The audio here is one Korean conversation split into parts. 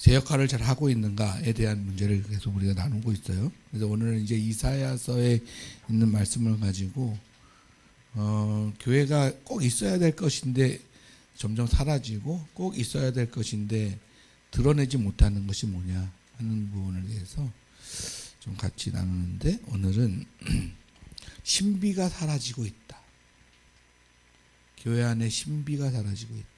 제 역할을 잘 하고 있는가에 대한 문제를 계속 우리가 나누고 있어요. 그래서 오늘은 이제 이사야서에 있는 말씀을 가지고 교회가 꼭 있어야 될 것인데 점점 사라지고 꼭 있어야 될 것인데 드러내지 못하는 것이 뭐냐 하는 부분에 대해서 좀 같이 나누는데, 오늘은 신비가 사라지고 있다. 교회 안에 신비가 사라지고 있다.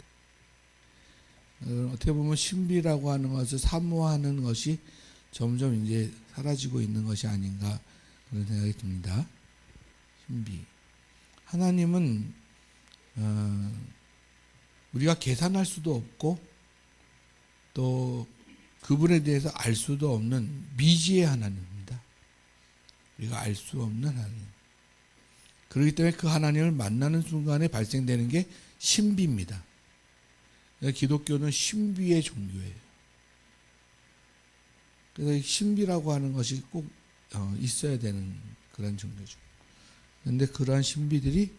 어떻게 보면 신비라고 하는 것을 사모하는 것이 점점 이제 사라지고 있는 것이 아닌가 그런 생각이 듭니다. 신비. 하나님은 우리가 계산할 수도 없고 또 그분에 대해서 알 수도 없는 미지의 하나님입니다. 우리가 알 수 없는 하나님. 그렇기 때문에 그 하나님을 만나는 순간에 발생되는 게 신비입니다. 기독교는 신비의 종교예요. 그래서 신비라고 하는 것이 꼭 있어야 되는 그런 종교죠. 그런데 그러한 신비들이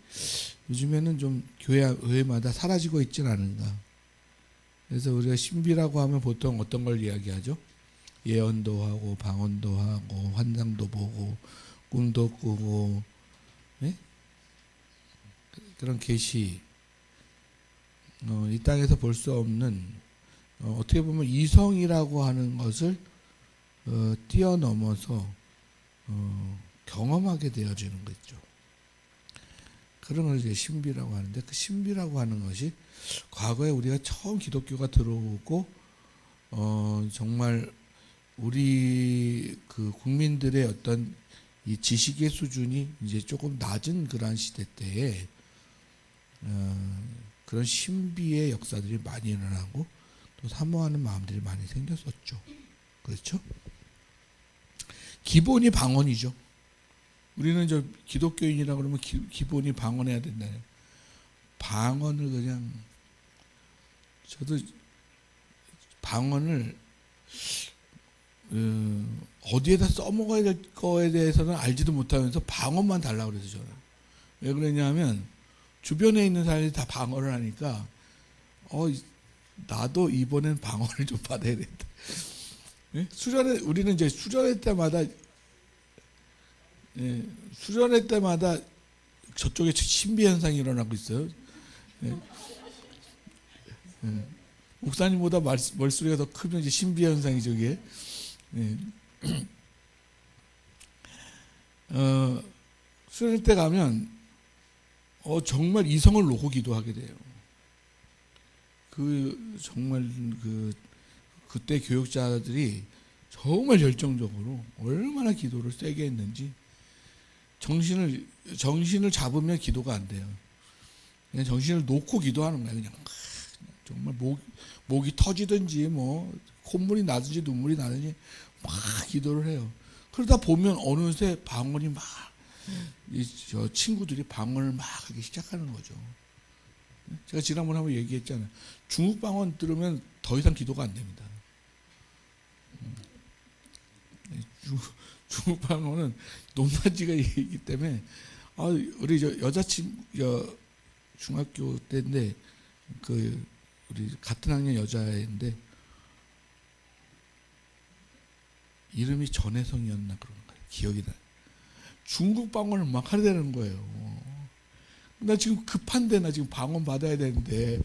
요즘에는 좀 교회마다 사라지고 있지는 않은가. 그래서 우리가 신비라고 하면 보통 어떤 걸 이야기하죠? 예언도 하고 방언도 하고 환상도 보고 꿈도 꾸고, 네? 그런 계시, 이 땅에서 볼 수 없는, 어떻게 보면 이성이라고 하는 것을 뛰어넘어서 경험하게 되어지는 거죠. 그런 걸 이제 신비라고 하는데, 그 신비라고 하는 것이 과거에 우리가 처음 기독교가 들어오고 정말 우리 그 국민들의 어떤 이 지식의 수준이 이제 조금 낮은 그러한 시대 때에 그런 신비의 역사들이 많이 일어나고 또 사모하는 마음들이 많이 생겼었죠. 그렇죠? 기본이 방언이죠. 우리는 저 기독교인이라 그러면 기본이 방언해야 된다. 방언을 그냥, 저도 방언을 어디에다 써먹어야 될 거에 대해서는 알지도 못하면서 방언만 달라고 그래서 저는. 왜 그러냐면 주변에 있는 사람들이 다 방언을 하니까 나도 이번엔 방언을 좀 받아야 된다. 네? 우리는 이제 수련회 때마다 저쪽에 신비 현상이 일어나고 있어요. 네. 목사님보다 말소리가 더 크면 이제 신비 현상이 저게. 네. 수련회 때 가면 정말 이성을 놓고 기도하게 돼요. 정말 그때 교육자들이 정말 열정적으로 얼마나 기도를 세게 했는지, 정신을 잡으면 기도가 안 돼요. 그냥 정신을 놓고 기도하는 거예요. 그냥 정말 목이 터지든지 뭐 콧물이 나든지 눈물이 나든지 막 기도를 해요. 그러다 보면 어느새 방언이 막, 저 친구들이 방언을 막 하기 시작하는 거죠. 제가 지난번에 한번 얘기했잖아요. 중국 방언 들으면 더 이상 기도가 안 됩니다. 중국 방언은 높낮이가 있기 때문에, 우리 여자친구, 중학교 때인데, 우리 같은 학년 여자인데, 이름이 전혜성이었나 그런 거예요. 기억이 나요. 중국 방언을 막 하려는 거예요. 나 지금 급한데, 나 지금 방언 받아야 되는데,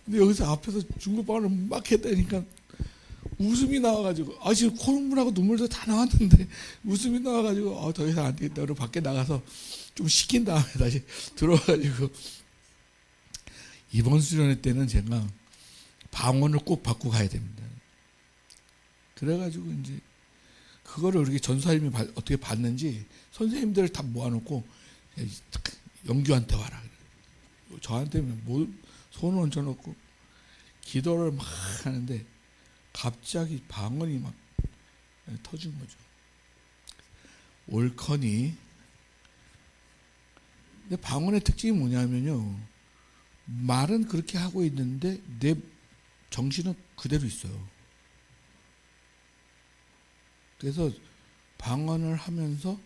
근데 여기서 앞에서 중국 방언을 막 했다니까 웃음이 나와가지고, 지금 콧물하고 눈물도 다 나왔는데 웃음이 나와가지고 더 이상 안 되겠다. 그리고 밖에 나가서 좀 식힌 다음에 다시 들어와가지고, 이번 수련회 때는 제가 방언을 꼭 받고 가야 됩니다. 그래가지고 이제 그거를 이렇게 전사님이 어떻게 받는지 선생님들을 다 모아놓고 영규한테 와라. 저한테 손을 얹어놓고 기도를 막 하는데 갑자기 방언이 막 터진 거죠. 옳거니. 근데 방언의 특징이 뭐냐면요, 말은 그렇게 하고 있는데 내 정신은 그대로 있어요. 그래서 방언을 하면서도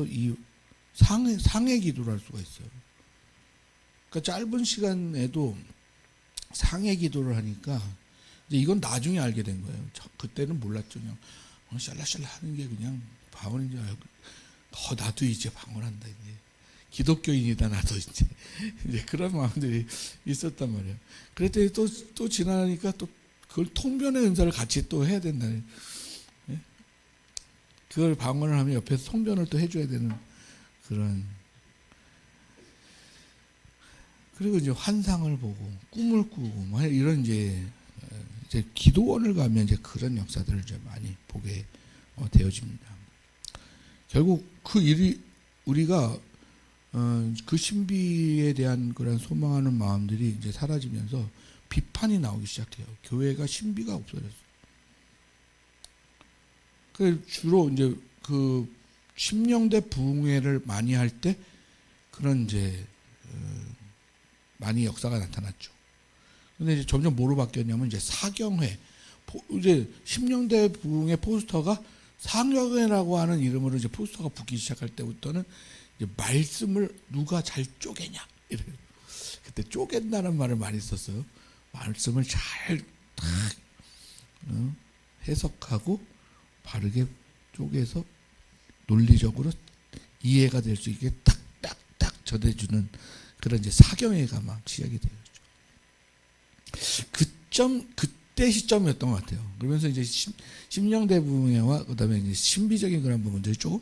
이 상해 기도를 할 수가 있어요. 그러니까 짧은 시간에도 상해 기도를 하니까 이제 이건 나중에 알게 된 거예요. 그때는 몰랐죠. 그냥 샬라샬라 하는 게 그냥 방언인 줄 알고 나도 이제 방언한다 이제 기독교인이다 나도 이제 그런 마음들이 있었단 말이에요. 그랬더니 또 지나니까 또 그걸 통변의 은사를 같이 또 해야 된다는. 그걸 방언을 하면 옆에서 통변을 또 해줘야 되는 그런. 그리고 이제 환상을 보고 꿈을 꾸고 뭐 이런 이제 기도원을 가면 이제 그런 역사들을 이제 많이 보게 되어집니다. 결국 그 일이 우리가 그 신비에 대한 그런 소망하는 마음들이 이제 사라지면서 비판이 나오기 시작해요. 교회가 신비가 없어졌어요. 그 주로 이제 그 심령대 부흥회를 많이 할 때 그런 이제 많이 역사가 나타났죠. 근데 이제 점점 뭐로 바뀌었냐면 이제 사경회, 이제 심령대 부흥회 포스터가 사경회라고 하는 이름으로 이제 포스터가 붙기 시작할 때부터는 이제 말씀을 누가 잘 쪼개냐 이래요. 그때 쪼갠다는 말을 많이 썼어요. 말씀을 잘 딱 해석하고 바르게 쪼개서 논리적으로 이해가 될 수 있게 딱딱딱 전해주는 그런 이제 사경회가 막 시작이 되었죠. 그때 시점이었던 것 같아요. 그러면서 이제 심령대 부흥회와 그다음에 이제 신비적인 그런 부분들이 조금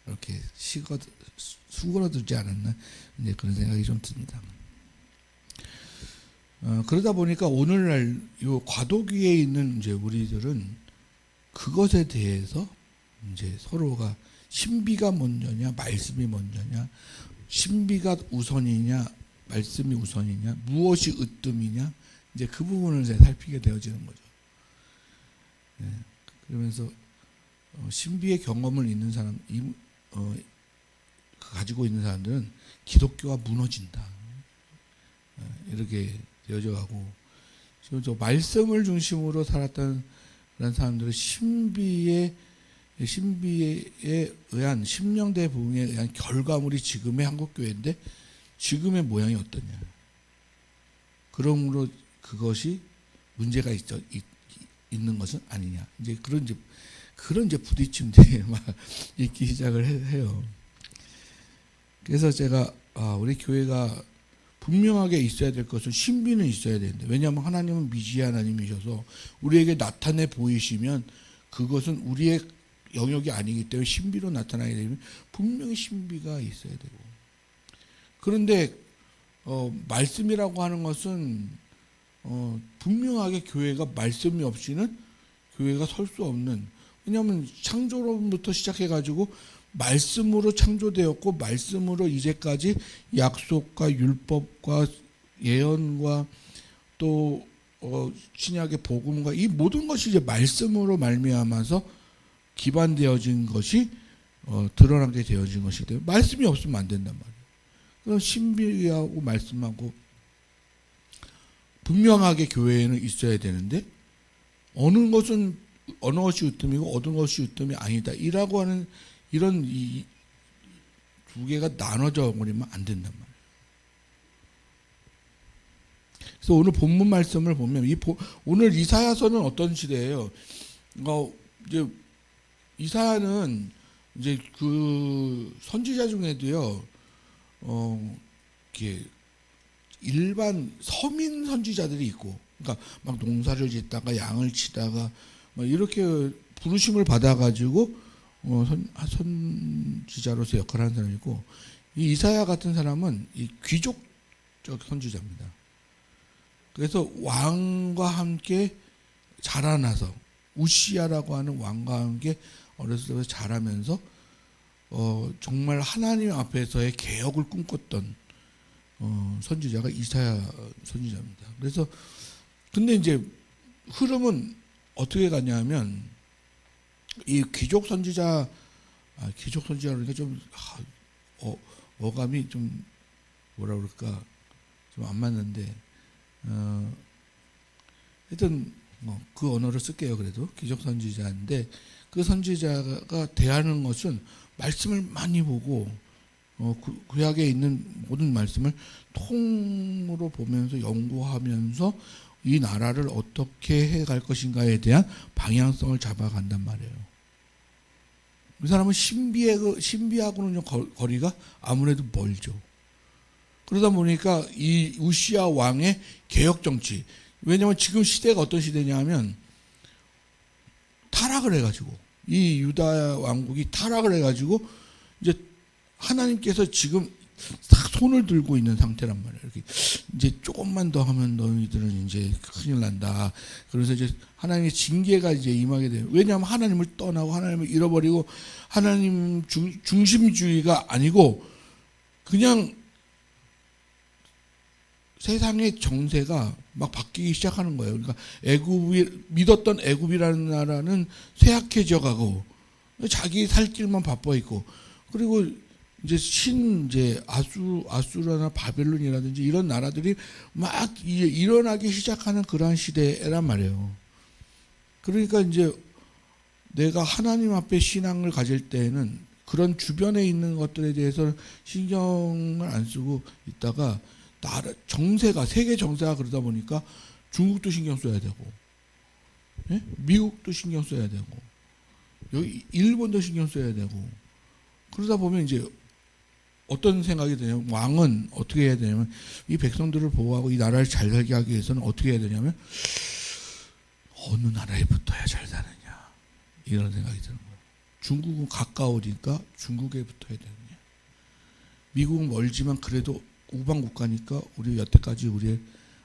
이렇게 수그러들지 않았나 이제 그런 생각이 좀 듭니다. 그러다 보니까 오늘날 요 과도기에 있는 이제 우리들은 그것에 대해서 이제 서로가 신비가 먼저냐 말씀이 먼저냐 신비가 우선이냐 말씀이 우선이냐 무엇이 으뜸이냐 이제 그 부분을 이제 살피게 되어지는 거죠. 그러면서 신비의 경험을 있는 사람 가지고 있는 사람들은 기독교가 무너진다 이렇게 되어져 가고 지금 저 말씀을 중심으로 살았던 그런 사람들은 신비에 의한 심령대 부흥에 의한 결과물이 지금의 한국교회인데 지금의 모양이 어떠냐. 그러므로 그것이 문제가 있는 것은 아니냐. 이제 그런 부딪힘들이 막 있기 시작을 해요. 그래서 제가 우리 교회가 분명하게 있어야 될 것은 신비는 있어야 되는데 왜냐하면 하나님은 미지의 하나님이셔서 우리에게 나타내 보이시면 그것은 우리의 영역이 아니기 때문에 신비로 나타나게 되면 분명히 신비가 있어야 되고 그런데 말씀이라고 하는 것은 분명하게 교회가 말씀이 없이는 교회가 설 수 없는 왜냐하면 창조론부터 시작해가지고 말씀으로 창조되었고 말씀으로 이제까지 약속과 율법과 예언과 또 신약의 복음과 이 모든 것이 이제 말씀으로 말미암아서 기반되어진 것이 드러나게 되어진 것이기 때문에 말씀이 없으면 안 된단 말이에요. 그럼 신비하고 말씀하고 분명하게 교회에는 있어야 되는데 어느 것이 으뜸이고 어느 것이 으뜸이 아니다 이라고 하는 이런 이 두 개가 나눠져 버리면 안 된단 말이에요. 그래서 오늘 본문 말씀을 보면 오늘 이사야서는 어떤 시대예요? 이제 이사야는 이제 그 선지자 중에도요, 이렇게 일반 서민 선지자들이 있고, 그러니까 막 농사를 짓다가 양을 치다가 막 이렇게 부르심을 받아가지고 선지자로서 역할을 하는 사람이 있고, 이 이사야 같은 사람은 이 귀족적 선지자입니다. 그래서 왕과 함께 자라나서 우시야라고 하는 왕과 함께 어렸을 때부터 자라면서 정말 하나님 앞에서의 개혁을 꿈꿨던 선지자가 이사야 선지자입니다. 그래서 근데 이제 흐름은 어떻게 가냐면 이 귀족 선지자 그러니까 좀 어감이 좀 뭐라 그럴까 좀 안 맞는데 하여튼 그 언어를 쓸게요. 그래도 귀족 선지자인데 그 선지자가 대하는 것은 말씀을 많이 보고 구약에 있는 모든 말씀을 통으로 보면서 연구하면서 이 나라를 어떻게 해갈 것인가에 대한 방향성을 잡아간단 말이에요. 이 사람은 신비하고는 거리가 아무래도 멀죠. 그러다 보니까 이 우시야 왕의 개혁 정치, 왜냐하면 지금 시대가 어떤 시대냐면 타락을 해가지고 이 유다 왕국이 타락을 해가지고 이제 하나님께서 지금 딱 손을 들고 있는 상태란 말이에요. 이렇게 이제 조금만 더 하면 너희들은 이제 큰일 난다. 그래서 이제 하나님의 징계가 이제 임하게 돼요. 왜냐하면 하나님을 떠나고 하나님을 잃어버리고 하나님 중심주의가 아니고 그냥 세상의 정세가 막 바뀌기 시작하는 거예요. 그러니까 믿었던 애굽이라는 나라는 쇠약해져 가고 자기 살 길만 바빠 있고, 그리고 이제 아수라나 바벨론이라든지 이런 나라들이 막 일어나기 시작하는 그러한 시대란 말이에요. 그러니까 이제 내가 하나님 앞에 신앙을 가질 때에는 그런 주변에 있는 것들에 대해서 신경을 안 쓰고 있다가 정세가 세계 정세가 그러다 보니까 중국도 신경 써야 되고, 예? 미국도 신경 써야 되고, 여기 일본도 신경 써야 되고, 그러다 보면 이제 어떤 생각이 드냐면 왕은 어떻게 해야 되냐면 이 백성들을 보호하고 이 나라를 잘 살게 하기 위해서는 어떻게 해야 되냐면 어느 나라에 붙어야 잘 사느냐, 이런 생각이 드는 거예요. 중국은 가까우니까 중국에 붙어야 되느냐, 미국은 멀지만 그래도 우방 국가니까 우리 여태까지 우리의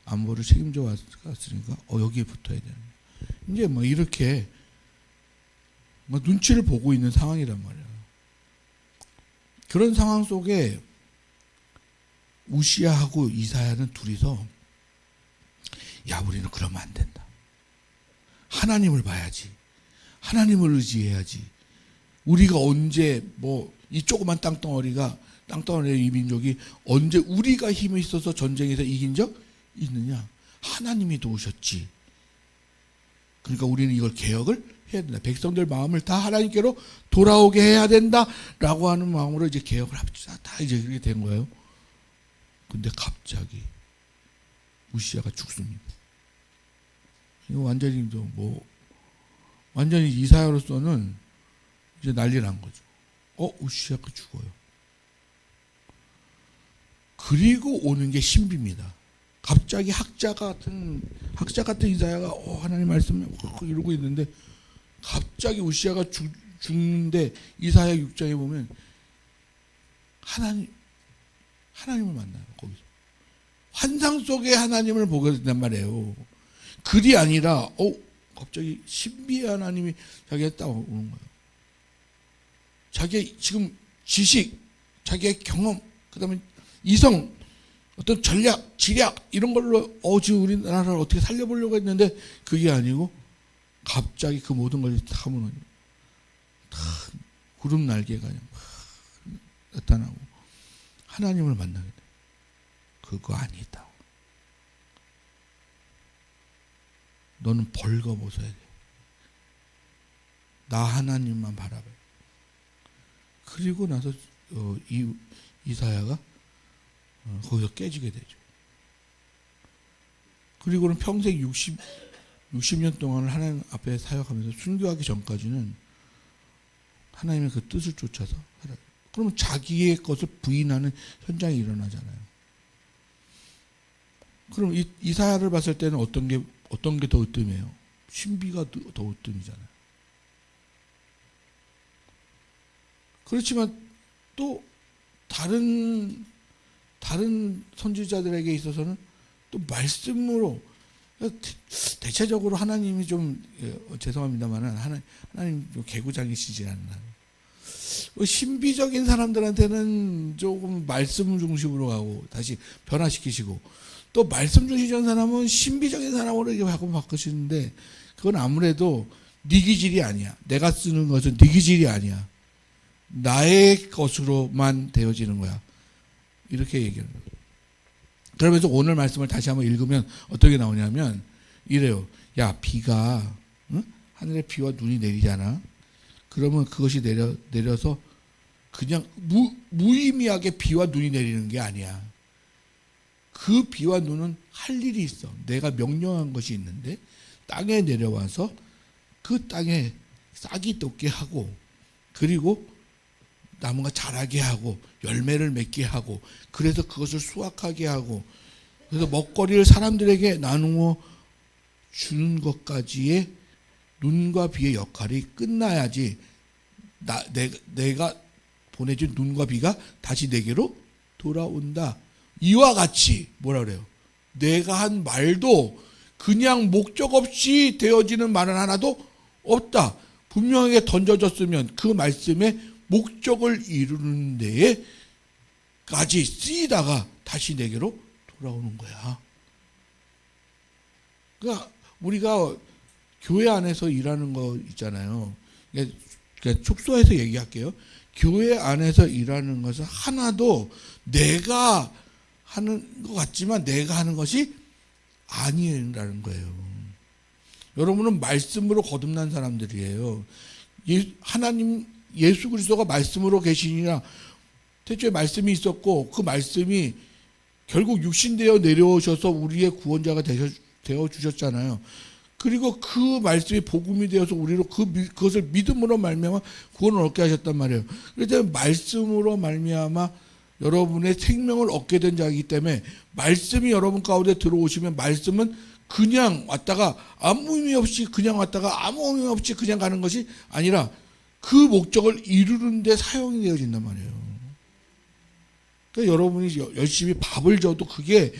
안보를 책임져 왔으니까 여기에 붙어야 되는, 이제 뭐 이렇게 뭐 눈치를 보고 있는 상황이란 말이에요. 그런 상황 속에 우시야하고 이사야는 둘이서 야, 우리는 그러면 안 된다. 하나님을 봐야지. 하나님을 의지해야지. 우리가 언제 이 조그만 땅덩어리의 이 민족이 언제 우리가 힘이 있어서 전쟁에서 이긴 적 있느냐? 하나님이 도우셨지. 그러니까 우리는 이걸 개혁을 해야 된다. 백성들 마음을 다 하나님께로 돌아오게 해야 된다라고 하는 마음으로 이제 개혁을 합시다. 다 이제 그렇게 된 거예요. 근데 갑자기 우시야가 죽습니다. 이거 완전히 이사야로서는 이제 난리 난 거죠. 우시야가 죽어요. 그리고 오는 게 신비입니다. 갑자기 학자 같은 이사야가 하나님 말씀을 이러고 있는데 갑자기 우시야가 죽는데 이사야 6장에 보면 하나님을 만나요. 거기서 환상 속에 하나님을 보게 된단 말이에요. 글이 아니라 갑자기 신비의 하나님이 자기가 딱 오는 거예요. 자기의 지금 지식, 자기의 경험, 그다음에 이성, 어떤 전략, 지략 이런 걸로 지금 우리나라를 어떻게 살려보려고 했는데 그게 아니고 갑자기 그 모든 것이 다 구름 날개가 그냥 나타나고 하나님을 만나게 돼. 그거 아니다. 너는 벌거벗어야 돼. 나 하나님만 바라봐. 그리고 나서 이사야가 거기서 깨지게 되죠. 그리고는 평생 60년 동안을 하나님 앞에 사역하면서 순교하기 전까지는 하나님의 그 뜻을 쫓아서 살아요. 그러면 자기의 것을 부인하는 현장이 일어나잖아요. 그럼 이사야를 봤을 때는 어떤 게 더 으뜸해요? 신비가 더 으뜸이잖아요. 그렇지만 또 다른 선지자들에게 있어서는 또 말씀으로, 대체적으로 하나님이 좀 죄송합니다만은 하나님 좀 개구장이시지 않나. 신비적인 사람들한테는 조금 말씀 중심으로 가고 다시 변화시키시고, 또 말씀 중심적인 사람은 신비적인 사람으로 이렇게 바꾸시는데 그건 아무래도 네 기질이 아니야. 내가 쓰는 것은 네 기질이 아니야. 나의 것으로만 되어지는 거야. 이렇게 얘기하는 거예요. 그러면서 오늘 말씀을 다시 한번 읽으면 어떻게 나오냐면 이래요. 야, 비가 하늘에 비와 눈이 내리잖아. 그러면 그것이 내려서 그냥 무의미하게 비와 눈이 내리는 게 아니야. 그 비와 눈은 할 일이 있어. 내가 명령한 것이 있는데 땅에 내려와서 그 땅에 싹이 돋게 하고, 그리고 나무가 자라게 하고 열매를 맺게 하고, 그래서 그것을 수확하게 하고, 그래서 먹거리를 사람들에게 나누어 주는 것까지의 눈과 비의 역할이 끝나야지 내가 보내준 눈과 비가 다시 내게로 돌아온다. 이와 같이 뭐라 그래요? 내가 한 말도 그냥 목적 없이 되어지는 말은 하나도 없다. 분명하게 던져졌으면 그 말씀의 목적을 이루는 데에까지 쓰이다가 다시 내게로 돌아오는 거야. 그러니까 우리가 교회 안에서 일하는 거 있잖아요. 그러니까 축소해서 얘기할게요. 교회 안에서 일하는 것은 하나도 내가 하는 것 같지만 내가 하는 것이 아니라는 거예요. 여러분은 말씀으로 거듭난 사람들이에요. 하나님 예수 그리스도가 말씀으로 계시니라. 태초에 말씀이 있었고 그 말씀이 결국 육신되어 내려오셔서 우리의 구원자가 되어 주셨잖아요. 그리고 그 말씀이 복음이 되어서 우리로 그것을 믿음으로 말미암아 구원을 얻게 하셨단 말이에요. 그래서 말씀으로 말미암아 여러분의 생명을 얻게 된 자이기 때문에 말씀이 여러분 가운데 들어오시면 말씀은 그냥 왔다가 아무 의미 없이 그냥 왔다가 아무 의미 없이 그냥 가는 것이 아니라 그 목적을 이루는 데 사용이 되어진단 말이에요. 그러니까 여러분이 열심히 밥을 줘도 그게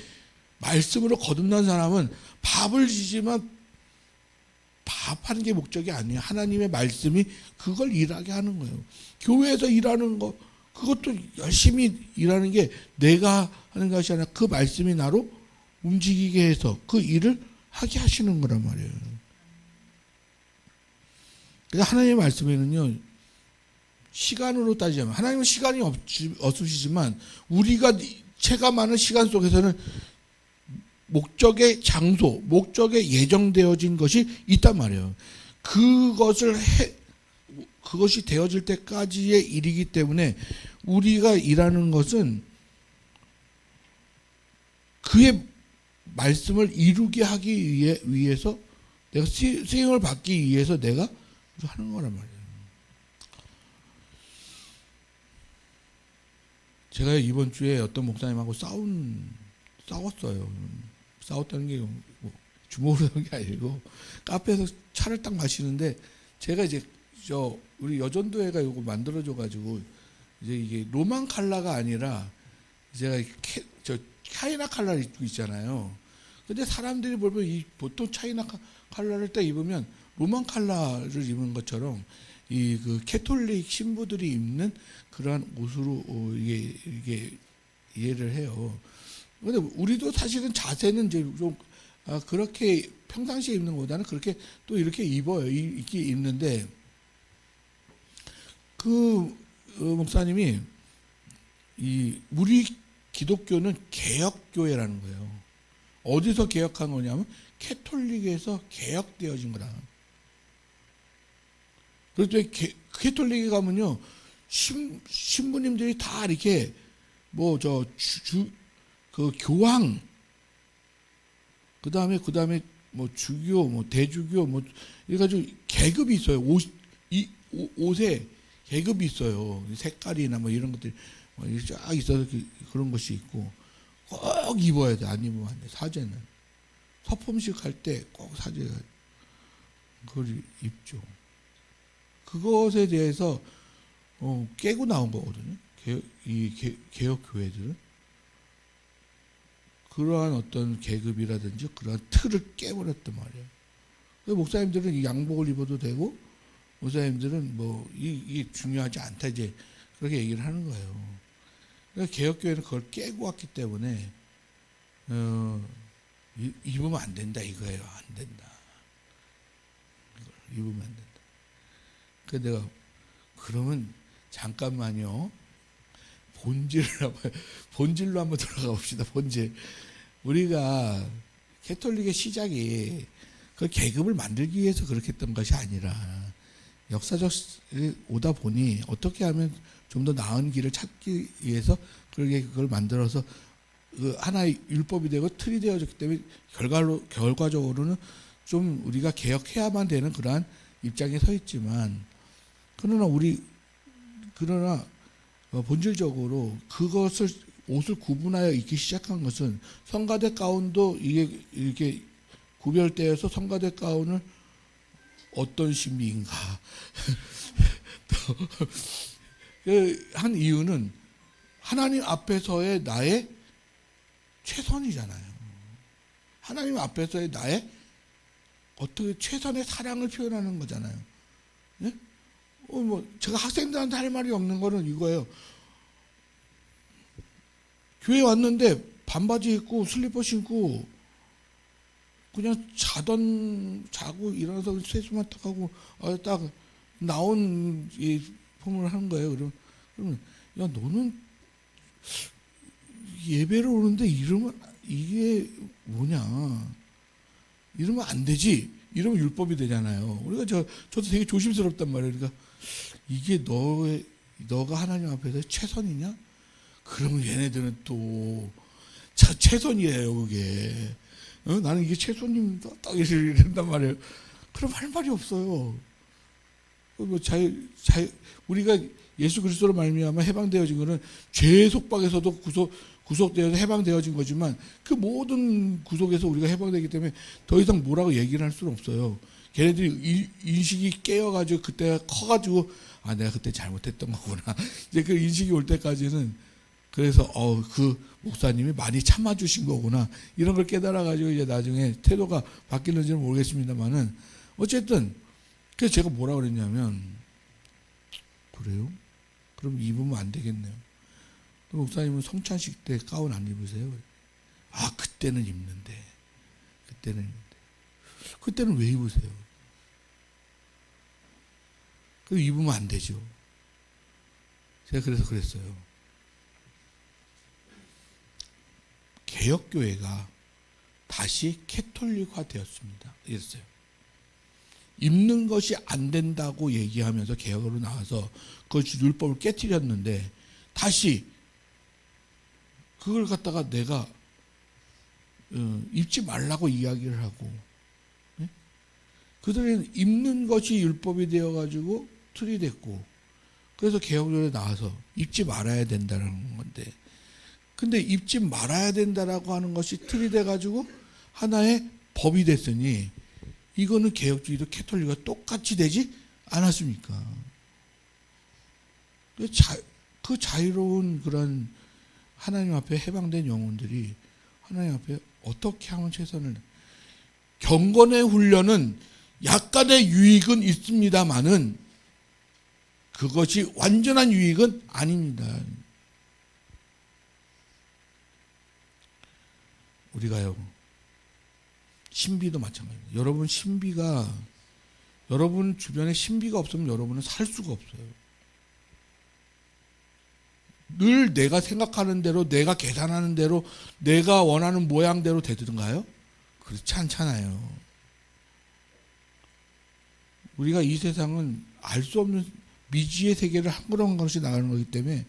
말씀으로 거듭난 사람은 밥을 지지만 밥하는 게 목적이 아니에요. 하나님의 말씀이 그걸 일하게 하는 거예요. 교회에서 일하는 거 그것도 열심히 일하는 게 내가 하는 것이 아니라 그 말씀이 나로 움직이게 해서 그 일을 하게 하시는 거란 말이에요. 그래서 하나님의 말씀에는요, 시간으로 따지자면 하나님은 시간이 없으시지만 우리가 체감하는 시간 속에서는 목적의 장소, 목적에 예정되어진 것이 있단 말이에요. 그것이 되어질 때까지의 일이기 때문에 우리가 일하는 것은 그의 말씀을 이루게 하기 위해서 내가 수행을 받기 위해서 내가 하는 거란 말이에요. 제가 이번 주에 어떤 목사님하고 싸웠어요. 싸웠다는 게 뭐 주먹으로 하는 게 아니고 카페에서 차를 딱 마시는데 제가 이제 우리 여전도회가 이거 만들어줘가지고 이제 이게 로만 칼라가 아니라 제가 차이나 칼라를 입고 있잖아요. 근데 사람들이 보면 보통 차이나 칼라를 딱 입으면 로만 칼라를 입은 것처럼 그 캐톨릭 신부들이 입는 그러한 옷으로 이게 이해를 해요. 근데 우리도 사실은 자세는 이제 좀 그렇게 평상시에 입는 것보다는 그렇게 또 이렇게 입어요. 입기 입는데 그 목사님이 우리 기독교는 개혁교회라는 거예요. 어디서 개혁한 거냐면 캐톨릭에서 개혁되어진 거라. 그래서 캐톨릭에 가면요 신부님들이 다 이렇게 그 교황 그다음에 뭐 주교 뭐 대주교 뭐 이래가지고 계급이 있어요. 옷에 계급이 있어요. 색깔이나 뭐 이런 것들이 쫙 있어서 그런 것이 있고 꼭 입어야 돼. 안 입으면 안 돼. 사제는 서품식 할 때 꼭 사제가 그걸 입죠. 그것에 대해서 깨고 나온 거거든요. 개혁 교회들은 그러한 어떤 계급이라든지 그러한 틀을 깨버렸단 말이에요. 목사님들은 이 양복을 입어도 되고 목사님들은 뭐 이게 중요하지 않다 이제 그렇게 얘기를 하는 거예요. 그러니까 개혁교회는 그걸 깨고 왔기 때문에 입으면 안 된다 이거예요. 안 된다. 입으면 안 된다. 그래서 내가 그러면 잠깐만요. 본질로 한번 들어가 봅시다. 본질. 우리가 캐톨릭의 시작이 그 계급을 만들기 위해서 그렇게 했던 것이 아니라 역사적 오다 보니 어떻게 하면 좀 더 나은 길을 찾기 위해서 그걸 만들어서 그 하나의 율법이 되고 틀이 되어졌기 때문에 결과적으로는 좀 우리가 개혁해야만 되는 그러한 입장에 서 있지만 그러나 본질적으로 그것을 옷을 구분하여 입기 시작한 것은 성가대 가운도 이게 이렇게 구별되어서 성가대 가운을 어떤 신비인가 한 이유는 하나님 앞에서의 나의 최선이잖아요. 하나님 앞에서의 나의 어떻게 최선의 사랑을 표현하는 거잖아요. 네? 제가 학생들한테 할 말이 없는 거는 이거예요. 교회 왔는데 반바지 입고 슬리퍼 신고 그냥 자고 일어나서 세수만 딱 하고 딱 나온 폼을 하는 거예요. 그러면 야 너는 예배를 오는데 이러면 이게 뭐냐? 이러면 안 되지. 이러면 율법이 되잖아요. 우리가 저도 되게 조심스럽단 말이에요. 그러니까 이게 너가 하나님 앞에서 최선이냐? 그러면 얘네들은 또 최선이에요, 그게. 나는 이게 최선입니다. 딱 이런단 말이에요. 그럼 할 말이 없어요. 우리가 예수 그리스도로 말미암아 해방되어진 것은 죄의 속박에서도 구속되어서 해방되어진 거지만 그 모든 구속에서 우리가 해방되기 때문에 더 이상 뭐라고 얘기를 할 수는 없어요. 걔네들이 인식이 깨어가지고 그때가 커가지고 내가 그때 잘못했던 거구나. 이제 그 인식이 올 때까지는 그래서 그 목사님이 많이 참아주신 거구나 이런 걸 깨달아가지고 이제 나중에 태도가 바뀌는지는 모르겠습니다만은 어쨌든 그래서 제가 뭐라 그랬냐면 그래요? 그럼 입으면 안 되겠네요. 목사님은 성찬식 때 가운 안 입으세요? 그때는 입는데. 그때는 왜 입으세요? 그 입으면 안 되죠. 제가 그래서 그랬어요. 개혁교회가 다시 캐톨릭화 되었습니다. 이랬어요. 입는 것이 안 된다고 얘기하면서 개혁으로 나와서 그것이 율법을 깨뜨렸는데 다시 그걸 갖다가 내가 입지 말라고 이야기를 하고 그들은 입는 것이 율법이 되어가지고 틀이 됐고 그래서 개혁교회에 나와서 입지 말아야 된다는 건데 근데 입지 말아야 된다라고 하는 것이 틀이 돼가지고 하나의 법이 됐으니 이거는 개혁주의도 캐톨릭과 똑같이 되지 않았습니까? 그 자유로운 그런 하나님 앞에 해방된 영혼들이 하나님 앞에 어떻게 하면 최선을 경건의 훈련은 약간의 유익은 있습니다만은 그것이 완전한 유익은 아닙니다. 우리가요 신비도 마찬가지입니다. 여러분 주변에 신비가 없으면 여러분은 살 수가 없어요. 늘 내가 생각하는 대로 내가 계산하는 대로 내가 원하는 모양대로 되든가요? 그렇지 않잖아요. 우리가 이 세상은 알 수 없는 미지의 세계를 한 걸음 한 걸음씩 나가는 거기 때문에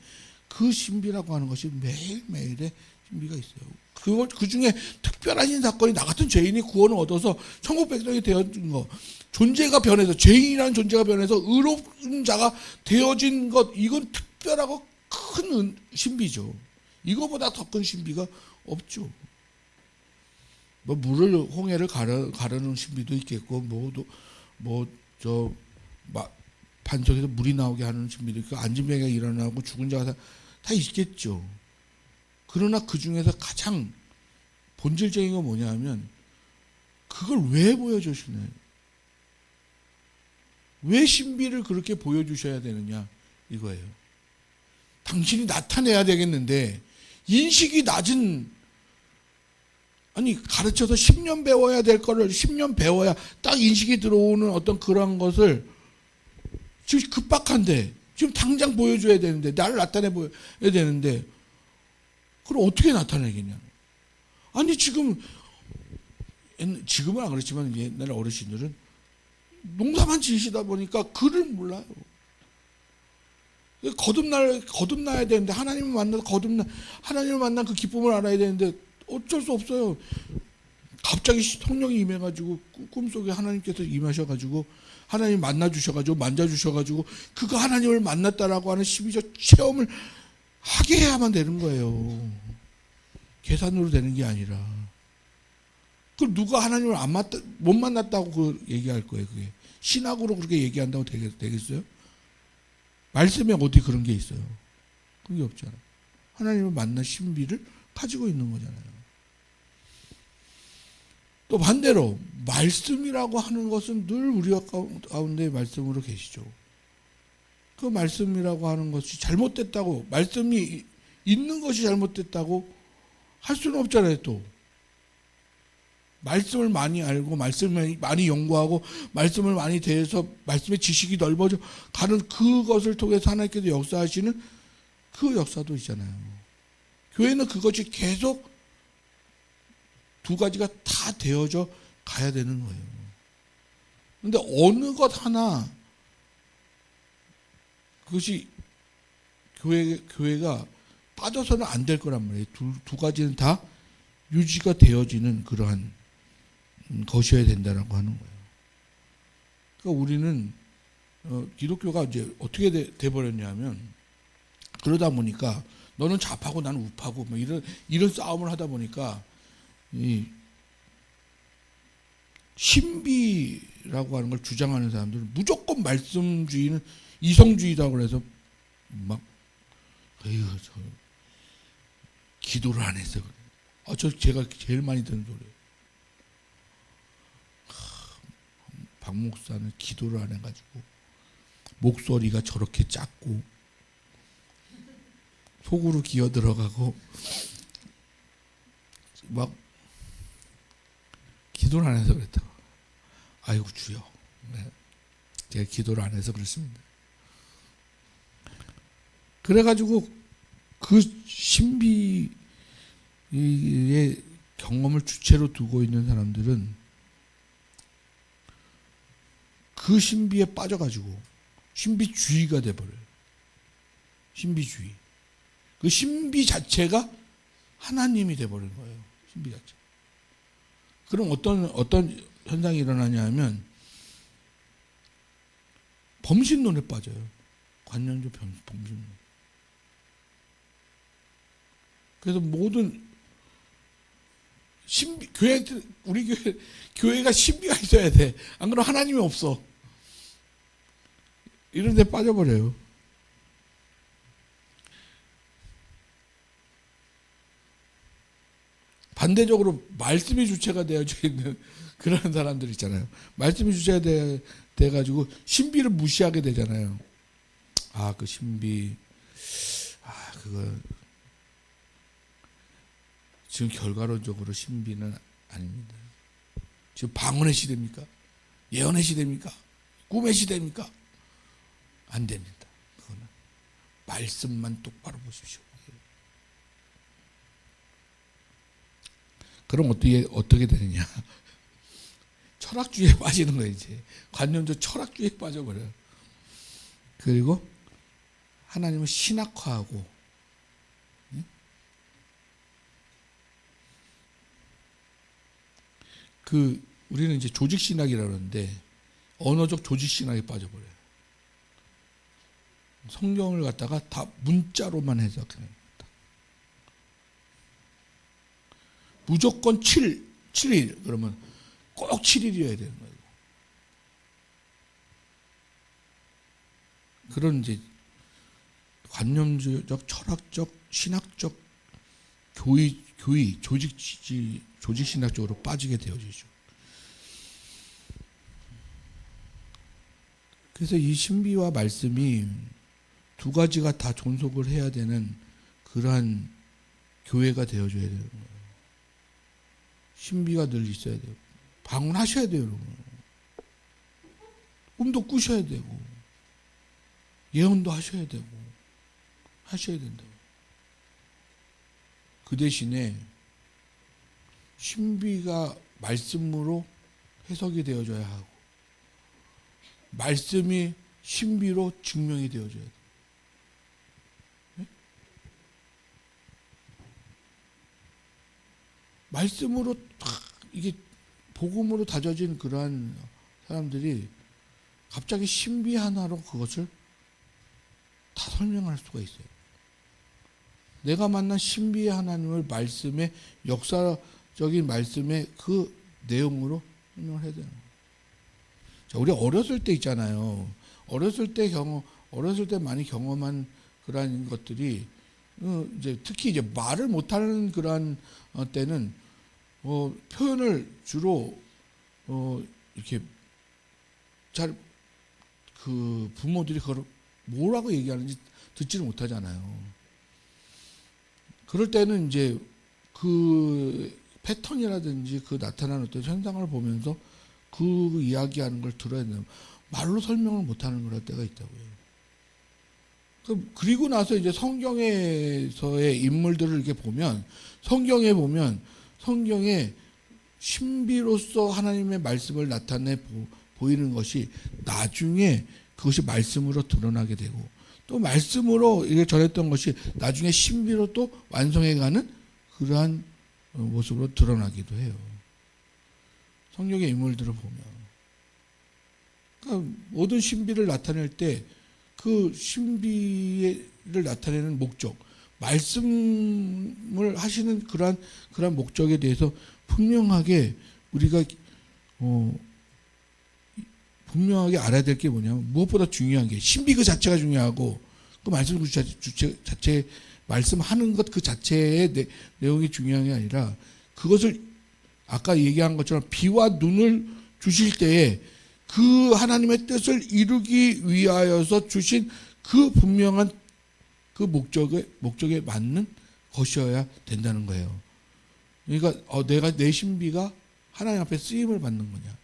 그 신비라고 하는 것이 매일매일의 신비가 있어요. 그 중에 특별한 사건이 나 같은 죄인이 구원을 얻어서 천국 백성이 되어진 것, 존재가 변해서 죄인이라는 존재가 변해서 의로운 자가 되어진 것, 이건 특별하고 큰 신비죠. 이거보다 더 큰 신비가 없죠. 홍해를 가르는 신비도 있겠고, 반석에서 물이 나오게 하는 신비도 있고, 안진뱅이가 일어나고 죽은 자가 다 있겠죠. 그러나 그 중에서 가장 본질적인 건 뭐냐면 그걸 왜 보여주시나요? 왜 신비를 그렇게 보여주셔야 되느냐 이거예요. 당신이 나타내야 되겠는데 인식이 낮은 가르쳐서 10년 배워야 될 거를 10년 배워야 딱 인식이 들어오는 어떤 그런 것을 지금 급박한데 지금 당장 보여줘야 되는데 나를 나타내 보여야 되는데 그럼 어떻게 나타내겠냐? 지금은 안 그렇지만 옛날 어르신들은 농사만 지으시다 보니까 글을 몰라요. 거듭나야 되는데 하나님을 만나서 하나님을 만난 그 기쁨을 알아야 되는데 어쩔 수 없어요. 갑자기 성령이 임해가지고 꿈속에 하나님께서 임하셔가지고 하나님 만나주셔가지고 만져주셔가지고 그거 하나님을 만났다라고 하는 12조 체험을 하게 해야만 되는 거예요. 계산으로 되는 게 아니라. 그 누가 하나님을 못 만났다고 그 얘기할 거예요. 그게 신학으로 그렇게 얘기한다고 되겠어요? 말씀에 어디 그런 게 있어요? 그런 게 없잖아요. 하나님을 만난 신비를 가지고 있는 거잖아요. 또 반대로 말씀이라고 하는 것은 늘 우리 가운데 말씀으로 계시죠. 그 말씀이라고 하는 것이 잘못됐다고, 말씀이 있는 것이 잘못됐다고 할 수는 없잖아요. 또 말씀을 많이 알고 말씀을 많이 연구하고 말씀을 많이 대해서 말씀의 지식이 넓어져 가는 그것을 통해서 하나님께서 역사하시는 그 역사도 있잖아요. 교회는 그것이 계속 두 가지가 다 되어져 가야 되는 거예요. 그런데 어느 것 하나 그것이 교회가 빠져서는 안 될 거란 말이에요. 두 가지는 다 유지가 되어지는 그러한 것이어야 된다라고 하는 거예요. 그러니까 우리는 기독교가 이제 어떻게 돼 버렸냐면 그러다 보니까 너는 좌파고 나는 우파고 뭐 이런 싸움을 하다 보니까 이 신비라고 하는 걸 주장하는 사람들은 무조건 말씀주의는 이성주의라고 해서 막 에휴 저 기도를 안 해서 그래. 제가 제일 많이 듣는 소리예요. 박 목사는 기도를 안 해가지고 목소리가 저렇게 작고 속으로 기어 들어가고 막 기도를 안 해서 그랬다고. 아이고 주여. 네. 제가 기도를 안 해서 그렇습니다. 그래가지고 그 신비의 경험을 주체로 두고 있는 사람들은 그 신비에 빠져가지고 신비주의가 돼버려요. 신비주의. 그 신비 자체가 하나님이 돼버린 거예요. 신비 자체. 그럼 어떤 현상이 일어나냐 하면 범신론에 빠져요. 관념적 범신론. 그래서 모든 우리 교회가 신비가 있어야 돼. 안 그러면 하나님이 없어. 이런 데 빠져버려요. 반대적으로 말씀이 주체가 되어져 있는 그런 사람들 있잖아요. 말씀이 주체가 돼가지고 신비를 무시하게 되잖아요. 그 신비, 그거 지금 결과론적으로 신비는 아닙니다. 지금 방언의 시대입니까? 예언의 시대입니까? 꿈의 시대입니까? 안 됩니다. 그거는 말씀만 똑바로 보십시오. 그럼 어떻게 되느냐? 철학주의에 빠지는 거예요. 이제 관념적 철학주의에 빠져버려요. 그리고 하나님을 신학화하고, 우리는 이제 조직신학이라고 하는데 언어적 조직신학에 빠져버려요. 성경을 갖다가 다 문자로만 해석해요. 무조건 7일 그러면 꼭 7일이어야 되는 거예요. 그런 이제 관념적, 철학적, 신학적 교의 조직신학 쪽으로 빠지게 되어지죠. 그래서 이 신비와 말씀이 두 가지가 다 존속을 해야 되는 그러한 교회가 되어줘야 되는 거예요. 신비가 늘 있어야 돼요. 방언하셔야 돼요, 여러분. 꿈도 꾸셔야 되고, 예언도 하셔야 되고, 하셔야 된다고. 그 대신에 신비가 말씀으로 해석이 되어져야 하고, 말씀이 신비로 증명이 되어져야 돼. 네? 말씀으로 이게 복음으로 다져진 그러한 사람들이 갑자기 신비 하나로 그것을 다 설명할 수가 있어요. 내가 만난 신비의 하나님을 말씀의 역사적인 말씀의 그 내용으로 설명을 해야 되는 거예요. 자, 우리 어렸을 때 있잖아요. 어렸을 때 많이 경험한 그러한 것들이 이제 특히 이제 말을 못하는 그러한 때는 표현을 주로 이렇게 잘 그 부모들이 그걸 뭐라고 얘기하는지 듣지를 못하잖아요. 그럴 때는 이제 그 패턴이라든지 그 나타나는 어떤 현상을 보면서 그 이야기하는 걸 들어야 되는, 말로 설명을 못하는 그럴 때가 있다고요. 그리고 나서 이제 성경에서의 인물들을 이렇게 보면, 성경에 신비로서 하나님의 말씀을 나타내 보이는 것이 나중에 그것이 말씀으로 드러나게 되고, 또 말씀으로 이렇게 전했던 것이 나중에 신비로 또 완성해가는 그러한 모습으로 드러나기도 해요. 성경의 인물들을 보면. 그러니까 모든 신비를 나타낼 때 그 신비를 나타내는 목적, 말씀을 하시는 그러한 목적에 대해서 분명하게 우리가 분명하게 알아야 될 게 뭐냐면, 무엇보다 중요한 게 신비 그 자체가 중요하고, 그 말씀 그 자체 말씀하는 것 그 자체의 내용이 중요한 게 아니라, 그것을 아까 얘기한 것처럼 비와 눈을 주실 때에 그 하나님의 뜻을 이루기 위하여서 주신 그 분명한 그 목적에 맞는 것이어야 된다는 거예요. 그러니까 내가 내 신비가 하나님 앞에 쓰임을 받는 거냐,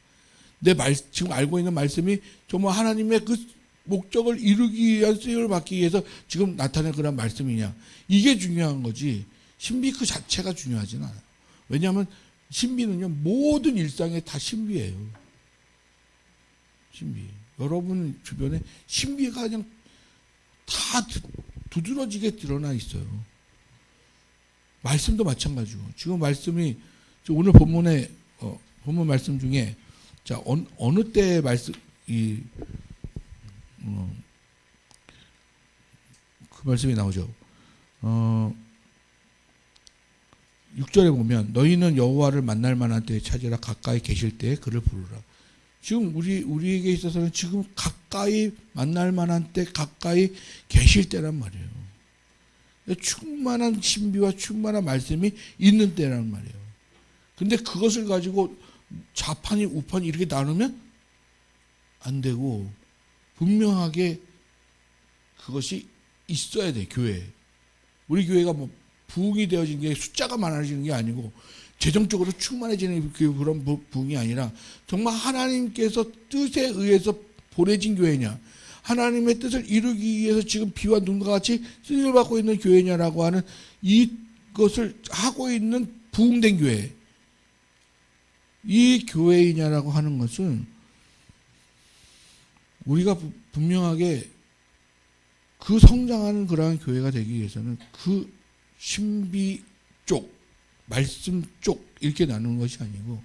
지금 알고 있는 말씀이 정말 하나님의 그 목적을 이루기 위한 쓰임을 받기 위해서 지금 나타낸 그런 말씀이냐, 이게 중요한 거지 신비 그 자체가 중요하진 않아요. 왜냐하면 신비는요, 모든 일상에 다 신비예요. 신비. 여러분 주변에 신비가 그냥 다 두드러지게 드러나 있어요. 말씀도 마찬가지고. 지금 말씀이 오늘 본문의 본문 말씀 중에, 자, 어느 때의 말씀, 그 말씀이 나오죠. 6절에 보면 너희는 여호와를 만날 만한 때에 찾으라, 가까이 계실 때에 그를 부르라. 지금 우리에게 있어서는 지금 가까이 만날 만한 때, 가까이 계실 때란 말이에요. 충만한 신비와 충만한 말씀이 있는 때란 말이에요. 근데 그것을 가지고 좌판이 우판이 이렇게 나누면 안 되고, 분명하게 그것이 있어야 돼. 교회에. 우리 교회가 뭐 부흥이 되어진 게 숫자가 많아지는 게 아니고 재정적으로 충만해지는 그런 부흥이 아니라, 정말 하나님께서 뜻에 의해서 보내진 교회냐, 하나님의 뜻을 이루기 위해서 지금 비와 눈과 같이 쓰임을 받고 있는 교회냐라고 하는 이것을 하고 있는 부흥된 교회, 이 교회이냐라고 하는 것은 우리가 분명하게 그 성장하는 그러한 교회가 되기 위해서는 그 신비 쪽, 말씀 쪽 이렇게 나누는 것이 아니고,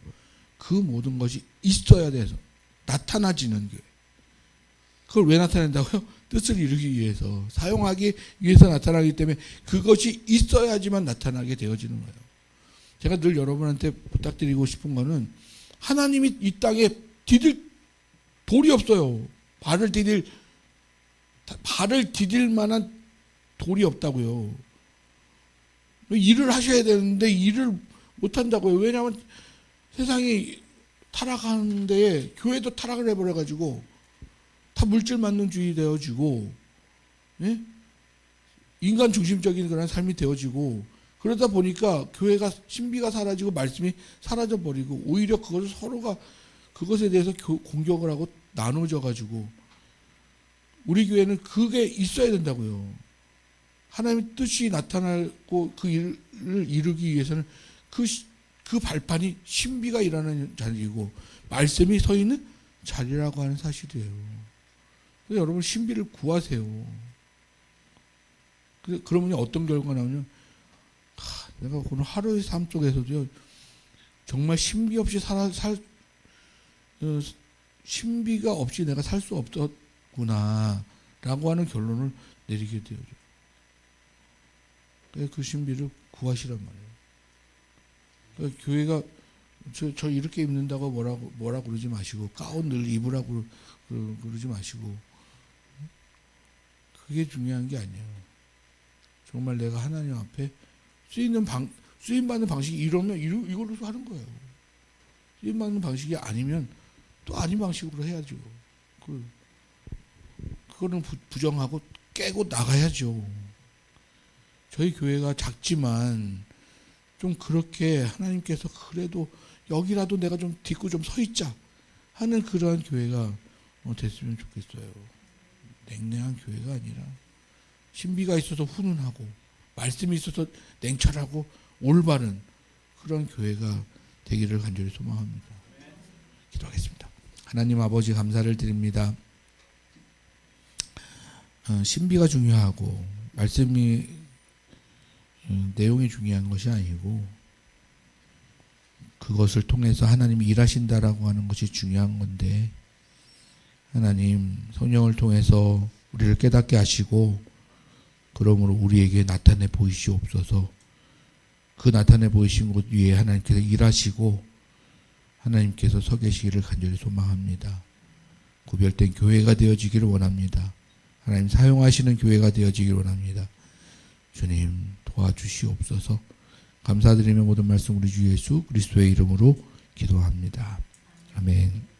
그 모든 것이 있어야 돼서 나타나지는 교회. 그걸 왜 나타낸다고요? 뜻을 이루기 위해서, 사용하기 위해서 나타나기 때문에 그것이 있어야지만 나타나게 되어지는 거예요. 제가 늘 여러분한테 부탁드리고 싶은 거는, 하나님이 이 땅에 디딜 돌이 없어요. 발을 디딜 만한 돌이 없다고요. 일을 하셔야 되는데 일을 못 한다고요. 왜냐하면 세상이 타락하는 데에 교회도 타락을 해버려가지고 다 물질 만능주의 되어지고, 예? 인간 중심적인 그런 삶이 되어지고, 그러다 보니까 교회가 신비가 사라지고 말씀이 사라져 버리고, 오히려 그것을 서로가 그것에 대해서 공격을 하고 나눠져 가지고, 우리 교회는 그게 있어야 된다고요. 하나님의 뜻이 나타나고 그 일을 이루기 위해서는 그 발판이 신비가 일어나는 자리이고, 말씀이 서 있는 자리라고 하는 사실이에요. 그래서 여러분 신비를 구하세요. 그러면 어떤 결과가 나오냐면 내가 오늘 하루의 삶 속에서도요 정말 신비 없이 신비가 없이 내가 살 수 없었구나 라고 하는 결론을 내리게 되어요. 그 신비를 구하시란 말이에요. 그러니까 교회가 저 이렇게 입는다고 뭐라고 그러지 마시고 가운 늘 입으라고 그러지 마시고 그게 중요한 게 아니에요. 정말 내가 하나님 앞에 쓰임받는 방식이 이러면 이걸로 하는 거예요. 쓰임받는 방식이 아니면 또 아닌 방식으로 해야죠. 그거는 부정하고 깨고 나가야죠. 저희 교회가 작지만 좀 그렇게 하나님께서 그래도 여기라도 내가 좀 딛고 좀 서 있자 하는 그러한 교회가 됐으면 좋겠어요. 냉랭한 교회가 아니라 신비가 있어서 훈훈하고 말씀이 있어서 냉철하고 올바른 그런 교회가 되기를 간절히 소망합니다. 기도하겠습니다. 하나님 아버지 감사를 드립니다. 신비가 중요하고 말씀이 내용이 중요한 것이 아니고 그것을 통해서 하나님이 일하신다라고 하는 것이 중요한 건데 하나님 성령을 통해서 우리를 깨닫게 하시고 그러므로 우리에게 나타내 보이시옵소서. 그 나타내 보이신 곳 위에 하나님께서 일하시고 하나님께서 서 계시기를 간절히 소망합니다. 구별된 교회가 되어지기를 원합니다. 하나님 사용하시는 교회가 되어지기를 원합니다. 주님 도와주시옵소서. 감사드리며 모든 말씀 우리 주 예수 그리스도의 이름으로 기도합니다. 아멘.